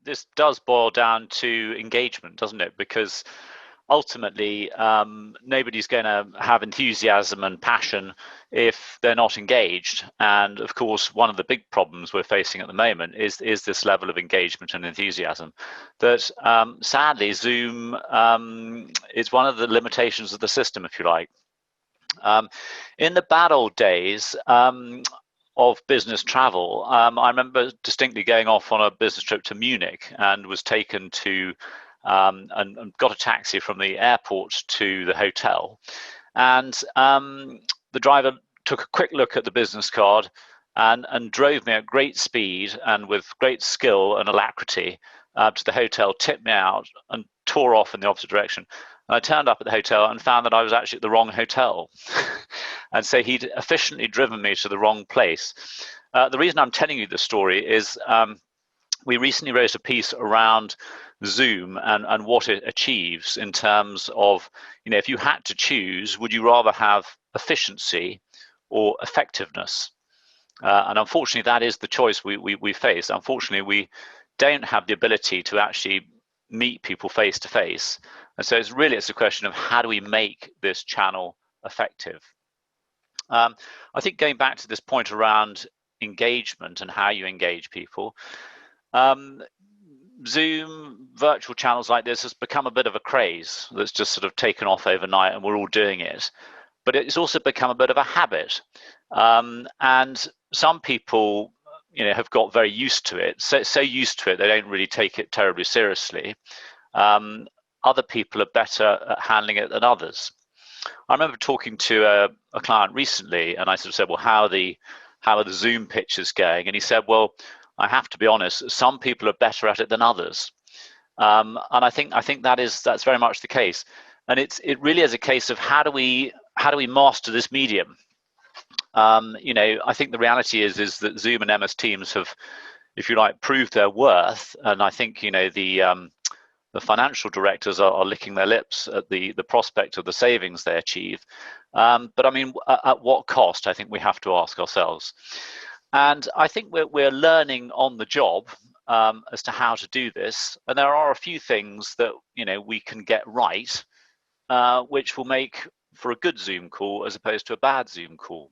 this does boil down to engagement, doesn't it? Because ultimately, nobody's going to have enthusiasm and passion if they're not engaged. And of course, one of the big problems we're facing at the moment is this level of engagement and enthusiasm that sadly Zoom is one of the limitations of the system, if you like. In the bad old days of business travel, I remember distinctly going off on a business trip to Munich and was taken to and got a taxi from the airport to the hotel. And the driver took a quick look at the business card and drove me at great speed and with great skill and alacrity to the hotel, tipped me out and tore off in the opposite direction. And I turned up at the hotel and found that I was actually at the wrong hotel. And so he'd efficiently driven me to the wrong place. The reason I'm telling you this story is we recently wrote a piece around Zoom and what it achieves in terms of, if you had to choose, would you rather have efficiency or effectiveness? And unfortunately, that is the choice we face. Unfortunately, we don't have the ability to actually meet people face to face. And so it's a question of how do we make this channel effective? I think going back to this point around engagement and how you engage people, Zoom, virtual channels like this has become a bit of a craze that's just sort of taken off overnight and we're all doing it. But it's also become a bit of a habit. And some people, have got very used to it, so used to it they don't really take it terribly seriously. Other people are better at handling it than others. I remember talking to a client recently and I sort of said, well, how are the Zoom pitches going? And he said, well, I have to be honest, some people are better at it than others. And I think that's very much the case. And it really is a case of how do we master this medium? I think the reality is that Zoom and MS Teams have, if you like, proved their worth. And I think, the financial directors are licking their lips at the prospect of the savings they achieve. But I mean, at what cost? I think we have to ask ourselves. And I think we're learning on the job as to how to do this. And there are a few things that we can get right, which will make for a good Zoom call as opposed to a bad Zoom call.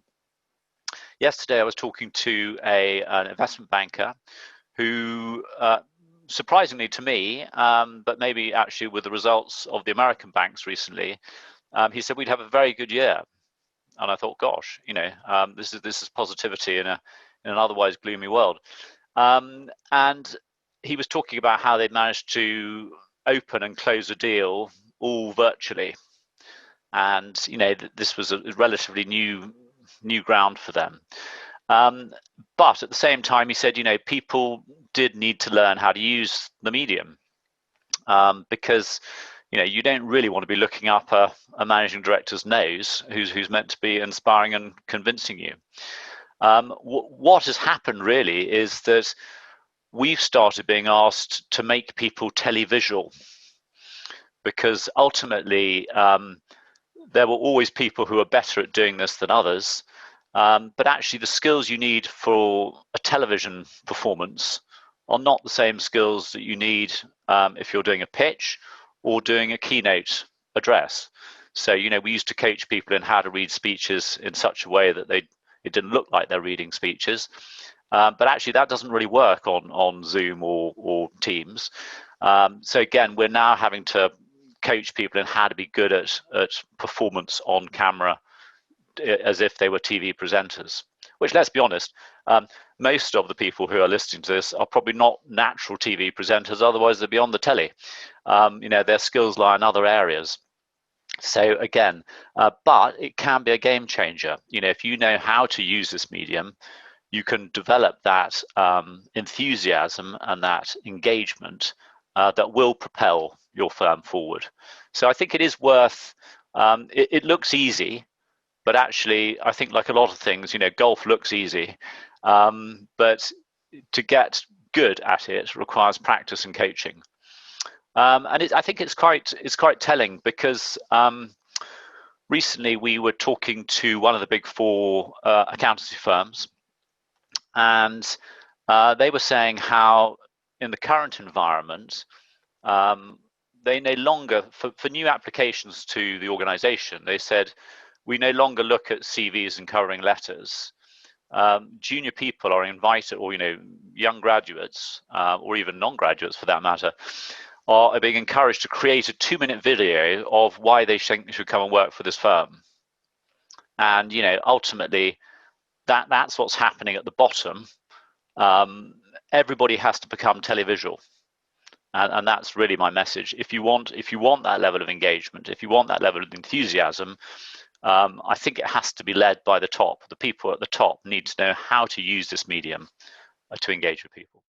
Yesterday, I was talking to an investment banker who, surprisingly to me, but maybe actually with the results of the American banks recently, he said we'd have a very good year. And I thought, gosh, this is positivity in an otherwise gloomy world. And he was talking about how they'd managed to open and close a deal all virtually. And, this was a relatively new ground for them. But at the same time, he said, people did need to learn how to use the medium because, you don't really want to be looking up a managing director's nose who's meant to be inspiring and convincing you. What has happened really is that we've started being asked to make people televisual because ultimately there were always people who are better at doing this than others. But actually the skills you need for a television performance are not the same skills that you need if you're doing a pitch or doing a keynote address. So, we used to coach people in how to read speeches in such a way that it didn't look like they're reading speeches. But actually that doesn't really work on Zoom or Teams. So again, we're now having to coach people in how to be good at performance on camera as if they were TV presenters, which, let's be honest, most of the people who are listening to this are probably not natural TV presenters, otherwise they'd be on the telly. Their skills lie in other areas. So again, but it can be a game changer. If you know how to use this medium, you can develop that enthusiasm and that engagement that will propel your firm forward. So I think it is worth, it looks easy, but actually I think like a lot of things, golf looks easy, but to get good at it requires practice and coaching. And I think it's quite telling because recently we were talking to one of the big four accountancy firms, and they were saying how in the current environment, they no longer, for new applications to the organization, they said, we no longer look at CVs and covering letters. Junior people are invited, or young graduates, or even non-graduates for that matter, are being encouraged to create a 2-minute video of why they think they should come and work for this firm. And ultimately, that's what's happening at the bottom. Everybody has to become televisual. And that's really my message. If you want that level of engagement, if you want that level of enthusiasm, I think it has to be led by the top. The people at the top need to know how to use this medium to engage with people.